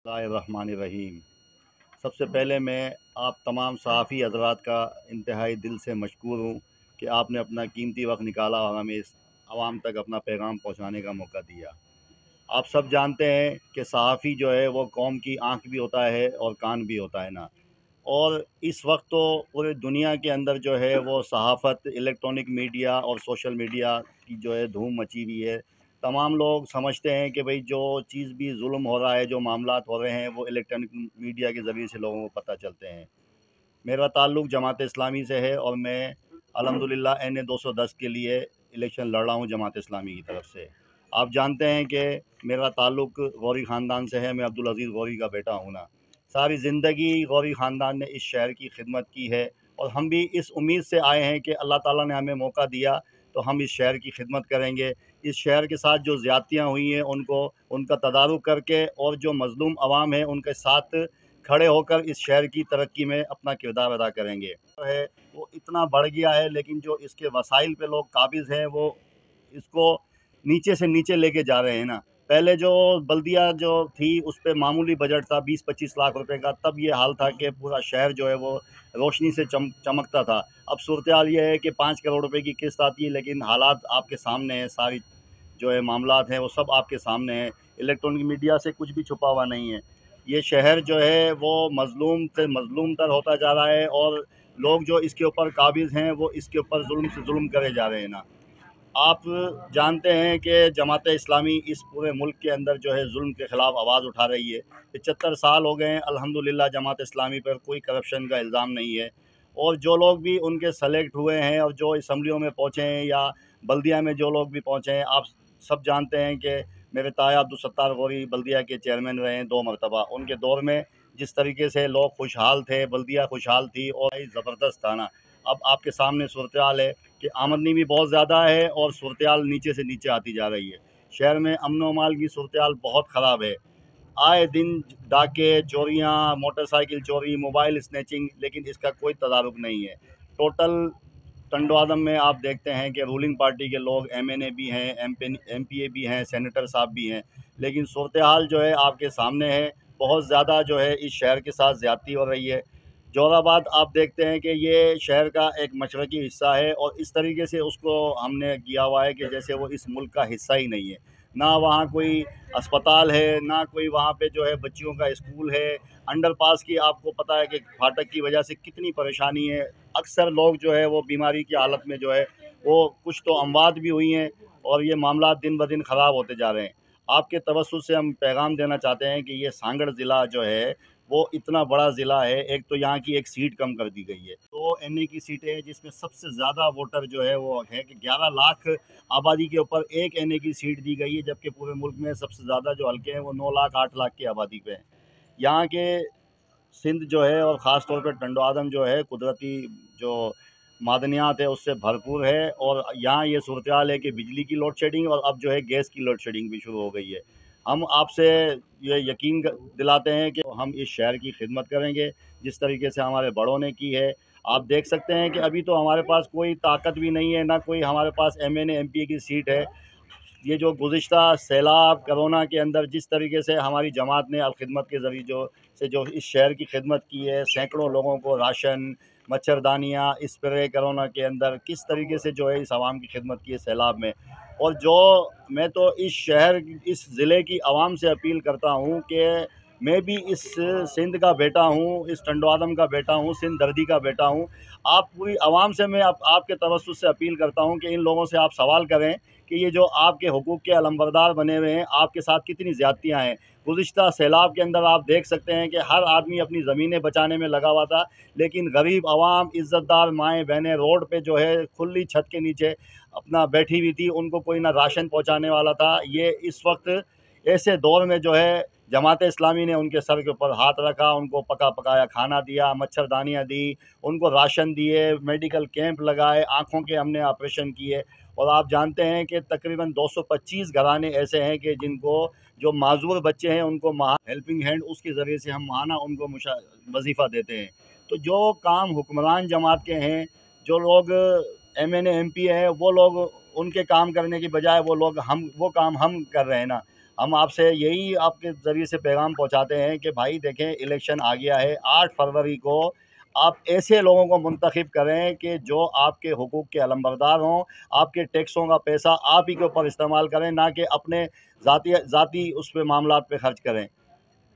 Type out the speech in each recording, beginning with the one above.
बिस्मिल्लाहिर्रहमानिर्रहीम। सबसे पहले मैं आप तमाम सहाफ़ी हज़रात का इंतहाई दिल से मशकूर हूँ कि आपने अपना कीमती वक्त निकाला और हमें इस आवाम तक अपना पैगाम पहुँचाने का मौका दिया। आप सब जानते हैं कि सहाफ़ी जो है वो कौम की आँख भी होता है और कान भी होता है ना। और इस वक्त तो पूरे दुनिया के अंदर जो है वो सहाफ़त, इलेक्ट्रॉनिक मीडिया और सोशल मीडिया की जो है धूम मची हुई है। तमाम लोग समझते हैं कि भाई जो चीज़ भी जुल्म हो रहा है, जो मामलात हो रहे हैं, वो इलेक्ट्रॉनिक मीडिया के ज़रिए से लोगों को पता चलते हैं। मेरा ताल्लुक़ जमात इस्लामी से है और मैं अल्हम्दुलिल्लाह NA 210 के लिए इलेक्शन लड़ रहा हूँ जमात इस्लामी की तरफ से। आप जानते हैं कि मेरा ताल्लुक़ गौरी ख़ानदान से है, मैं अब्दुल अज़ीज़ गौरी का बेटा हूँ ना। सारी ज़िंदगी गौरी ख़ानदान ने इस शहर की खिदमत की है और हम भी इस उम्मीद से आए हैं कि अल्लाह ताला ने हमें मौका दिया तो हम इस शहर की खिदमत करेंगे। इस शहर के साथ जो ज़्यादतियाँ हुई हैं उनको उनका तदारुक करके और जो मज़लूम अवाम है उनके साथ खड़े होकर इस शहर की तरक्की में अपना किरदार अदा करेंगे। जो है वो इतना बढ़ गया है, लेकिन जो इसके वसाइल पे लोग काबिज़ हैं वो इसको नीचे से नीचे लेके जा रहे हैं ना। पहले जो बल्दिया जो थी उस पे मामूली बजट था 20-25 लाख रुपए का, तब ये हाल था कि पूरा शहर जो है वो रोशनी से चमकता था। अब सूरत हाल ये है कि 5 करोड़ रुपए की किस्त आती है, लेकिन हालात आपके सामने हैं, सारी जो है मामलात हैं वो सब आपके सामने हैं। इलेक्ट्रॉनिक मीडिया से कुछ भी छुपा हुआ नहीं है। ये शहर जो है वो मज़लूम से मज़लूम तर होता जा रहा है और लोग जो इसके ऊपर काबिज़ हैं वो इसके ऊपर जुल्म से जुल्म करे जा रहे हैं ना। आप जानते हैं कि जमात इस्लामी इस पूरे मुल्क के अंदर जो है जुल्म के ख़िलाफ़ आवाज़ उठा रही है। 75 साल हो गए हैं, अल्हम्दुलिल्लाह जमात इस्लामी पर कोई करप्शन का इल्ज़ाम नहीं है। और जो लोग भी उनके सेलेक्ट हुए हैं और जो असम्बलियों में पहुँचे हैं या बल्दिया में जो लोग भी पहुँचे हैं, आप सब जानते हैं कि मेरे ताया अब्दुल सत्तार गौरी बल्दिया के चेयरमैन रहे हैं 2 मरतबा। उनके दौर में जिस तरीके से लोग खुशहाल थे, बल्दिया खुशहाल थी और ज़बरदस्त था ना। अब आपके सामने सूरत हाल है कि आमदनी भी बहुत ज़्यादा है और सूरत हाल नीचे से नीचे आती जा रही है। शहर में अमन व अमाल की सूरत हाल बहुत ख़राब है। आए दिन डाके, चोरियाँ, मोटरसाइकिल चोरी, मोबाइल स्नैचिंग, लेकिन इसका कोई तदारुक नहीं है। टोटल टंडवादम में आप देखते हैं कि रूलिंग पार्टी के लोग MNA भी हैं, MPA भी हैं, सेनेटर साहब भी हैं, लेकिन सूरत हाल जो है आपके सामने है। बहुत ज़्यादा जो है इस शहर के साथ ज़्यादती हो रही है। जोराबाद आप देखते हैं कि ये शहर का एक मशरक़ी हिस्सा है और इस तरीके से उसको हमने किया हुआ है कि जैसे वो इस मुल्क का हिस्सा ही नहीं है। ना वहाँ कोई अस्पताल है, ना कोई वहाँ पे जो है बच्चियों का स्कूल है। अंडरपास की आपको पता है कि फाटक की वजह से कितनी परेशानी है। अक्सर लोग जो है वो बीमारी की हालत में जो है वो कुछ तो अमवात भी हुई हैं और ये मामला दिन ब दिन ख़राब होते जा रहे हैं। आपके तवज्जुह से हम पैगाम देना चाहते हैं कि ये सांगड़ ज़िला जो है वो इतना बड़ा ज़िला है। एक तो यहाँ की एक सीट कम कर दी गई है, 2 NA की सीटें हैं जिसमें सबसे ज़्यादा वोटर जो है वो है कि 11 लाख आबादी के ऊपर 1 NA की सीट दी गई है, जबकि पूरे मुल्क में सबसे ज़्यादा जो हल्के हैं वो 9 लाख 8 लाख की आबादी पे हैं। यहाँ के सिंध जो है और ख़ास तौर पे टंडवादम जो है कुदरती जो मादनियात है उससे भरपूर है और यहाँ ये सूरत हाल है कि बिजली की लोड शेडिंग और अब जो है गैस की लोड शेडिंग भी शुरू हो गई है। हम आपसे ये यकीन दिलाते हैं कि हम इस शहर की खिदमत करेंगे जिस तरीके से हमारे बड़ों ने की है। आप देख सकते हैं कि अभी तो हमारे पास कोई ताकत भी नहीं है, ना कोई हमारे पास MNA MPA की सीट है। ये जो गुज़िश्ता सैलाब, कोरोना के अंदर जिस तरीके से हमारी जमात ने अलख़िदमत के ज़रिए जो इस शहर की खिदमत की है, सैकड़ों लोगों को राशन, मच्छरदानियाँ, स्प्रे कोरोना के अंदर किस तरीके से जो है इस आवाम की खिदमत की है सैलाब में। और जो मैं तो इस ज़िले की आवाम से अपील करता हूँ कि मैं भी इस सिंध का बेटा हूँ, इस टंडवादम का बेटा हूँ, सिंध दर्दी का बेटा हूँ। आप पूरी आवाम से मैं आपके तवज्जुह से अपील करता हूँ कि इन लोगों से आप सवाल करें कि ये जो आपके हुकूक के अलंबरदार बने हुए हैं, आपके साथ कितनी ज़्यादतियाँ हैं। गुज़िश्ता सैलाब के अंदर आप देख सकते हैं कि हर आदमी अपनी ज़मीनें बचाने में लगा हुआ था, लेकिन गरीब आवाम, इज़्ज़तदार माएँ-बहनें रोड पे जो है खुली छत के नीचे अपना बैठी हुई थी, उनको कोई ना राशन पहुँचाने वाला था। ये इस वक्त ऐसे दौर में जो है जमात इस्लामी ने उनके सर के ऊपर हाथ रखा, उनको पका-पकाया खाना दिया, मच्छरदानियाँ दी, उनको राशन दिए, मेडिकल कैंप लगाए, आँखों के हमने ऑपरेशन किए। और आप जानते हैं कि तकरीबन 225 घराने ऐसे हैं कि जिनको जो माज़ूर बच्चे हैं उनको हेल्पिंग हैंड उसके ज़रिए से हम माहाना उनको वजीफ़ा देते हैं। तो जो काम हुक्मरान जमात के हैं, जो लोग MNA MPA हैं, वो लोग उनके काम करने की बजाय वो काम हम कर रहे हैं ना। हम आपसे यही आपके ज़रिए से पैगाम पहुंचाते हैं कि भाई देखें, इलेक्शन आ गया है। 8 फरवरी को आप ऐसे लोगों को मुंतखब करें कि जो आपके हुकूक के अलमबरदार हों, आपके टैक्सों का पैसा आप ही के ऊपर इस्तेमाल करें, ना कि अपने ज़ाती उस पे मामलात पे खर्च करें।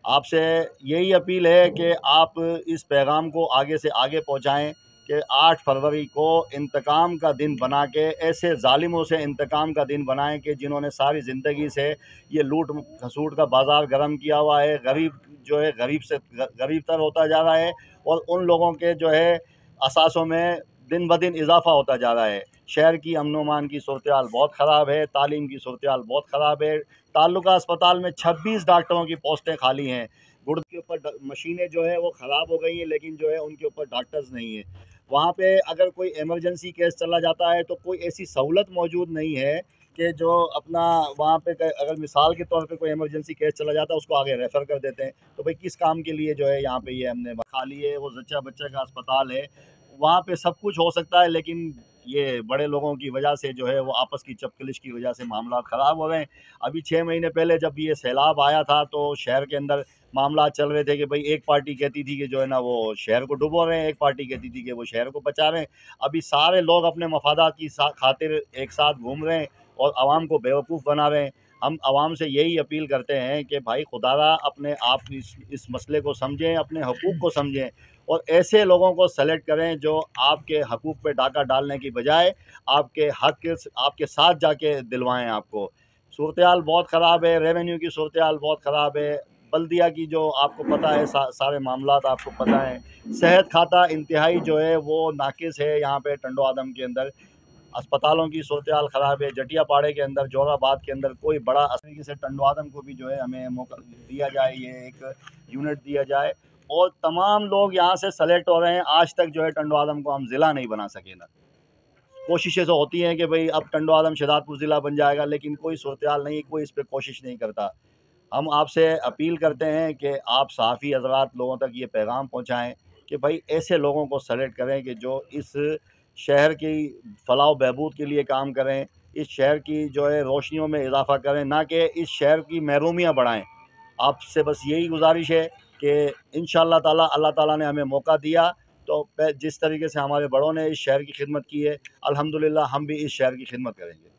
आपसे यही अपील है कि आप इस पैगाम को आगे से आगे पहुंचाएं कि 8 फरवरी को इंतकाम का दिन बना के, ऐसे ज़ालिमों से इंतकाम का दिन बनाएं कि जिन्होंने सारी ज़िंदगी से ये लूट खसूट का बाज़ार गर्म किया हुआ है। गरीब जो है गरीब से गरीब तर होता जा रहा है, और उन लोगों के जो है असासों में दिन ब दिन इजाफा होता जा रहा है। शहर की अमन-ओ-अमान की सूरत हाल बहुत ख़राब है, तालीम की सूरत हाल बहुत ख़राब है। ताल्लुका अस्पताल में 26 डॉक्टरों की पोस्टें खाली हैं। गुर्दे के ऊपर मशीनें जो है वो ख़राब हो गई हैं, लेकिन जो है उनके ऊपर डॉक्टर्स नहीं हैं। वहाँ पे अगर कोई इमरजेंसी केस चला जाता है तो कोई ऐसी सहूलत मौजूद नहीं है कि जो अपना वहाँ पे अगर मिसाल के तौर पे कोई इमरजेंसी केस चला जाता है उसको आगे रेफ़र कर देते हैं। तो भाई किस काम के लिए जो है यहाँ पे ये हमने खाली है, वो जच्चा बच्चा का अस्पताल है। वहाँ पे सब कुछ हो सकता है, लेकिन ये बड़े लोगों की वजह से जो है वो आपस की चपकलिश की वजह से मामला ख़राब हो गए। अभी 6 महीने पहले जब ये सैलाब आया था तो शहर के अंदर मामला चल रहे थे कि भाई एक पार्टी कहती थी कि जो है ना वो शहर को डुबो रहे हैं, एक पार्टी कहती थी कि वो शहर को बचा रहे हैं। अभी सारे लोग अपने मफादात की खातिर एक साथ घूम रहे हैं और आवाम को बेवकूफ़ बना रहे हैं। हम आवाम से यही अपील करते हैं कि भाई खुदारा अपने आप इस मसले को समझें, अपने हकूक़ को समझें, और ऐसे लोगों को सेलेक्ट करें जो आपके हकूक़ पे डाका डालने की बजाय आपके हक आपके साथ जाके दिलवाएं आपको। सूरत हाल बहुत ख़राब है, रेवेन्यू की सूरत हाल बहुत ख़राब है, बल्दिया की जो आपको पता है सारे मामलात आपको पता हैं। सेहत खाता इंतहाई जो है वो नाकिस है यहाँ पे टंडो आदम के अंदर। अस्पतालों की सूरत हाल ख़राब है। जटिया पाड़े के अंदर, जोराबाद के अंदर कोई बड़ा तरीके से टंडो आदम को भी जो है हमें मौका दिया जाए, ये एक यूनिट दिया जाए। और तमाम लोग यहाँ से सेलेक्ट हो रहे हैं। आज तक जो है टंडो आदम को हम ज़िला नहीं बना सके ना। कोशिशें तो होती हैं कि भाई अब टंडो आदम शहदादपुर ज़िला बन जाएगा, लेकिन कोई सूरत हाल नहीं, कोई इस पे कोशिश नहीं करता। हम आपसे अपील करते हैं कि आप सहाफ़ी हज़रात लोगों तक ये पैगाम पहुँचाएँ कि भाई ऐसे लोगों को सेलेक्ट करें कि जो इस शहर की फलाह व बहबूद के लिए काम करें, इस शहर की जो है रोशनियों में इज़ाफ़ा करें, ना कि इस शहर की महरूमियाँ बढ़ाएँ। आपसे बस यही गुज़ारिश है कि इंशाअल्लाह ताला अल्लाह ताला ने हमें मौका दिया, तो जिस तरीके से हमारे बड़ों ने इस शहर की खिदमत की है, अल्हम्दुलिल्लाह हम भी इस शहर की खिदमत करेंगे।